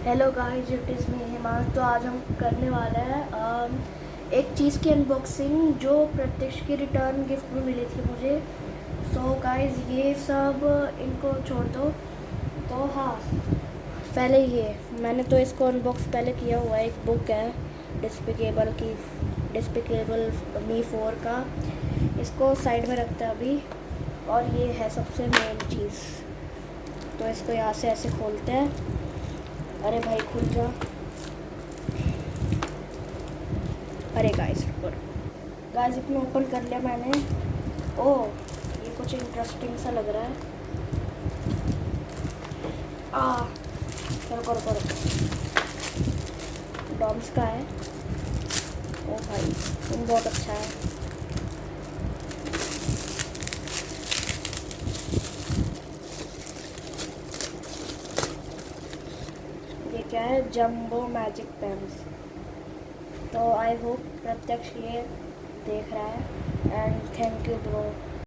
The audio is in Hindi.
Hello guys, it is me Himansh. तो आज हम करने वाले हैं एक चीज़ की अनबॉक्सिंग जो प्रत्यक्ष की रिटर्न गिफ्ट में मिली थी मुझे। सो गाइस, ये सब इनको छोड़ दो। तो हाँ, पहले ये मैंने तो इसको अनबॉक्स पहले किया हुआ है। एक बुक है डिस्पिकेबल मी 4 का। इसको साइड में रखते हैं अभी। और ये है सबसे मेन चीज़। तो इसको यहाँ से ऐसे खोलते हैं। अरे भाई खुल जा। अरे गाइस इतना ओपन कर लिया मैंने। ओह, ये कुछ इंटरेस्टिंग सा लग रहा है। आ करो डॉम्स का है। ओ भाई, तुम बहुत अच्छा है। ये क्या है? Jumbo magic pens. तो आई होप प्रत्यक्ष ये देख रहा है। And thank you bro.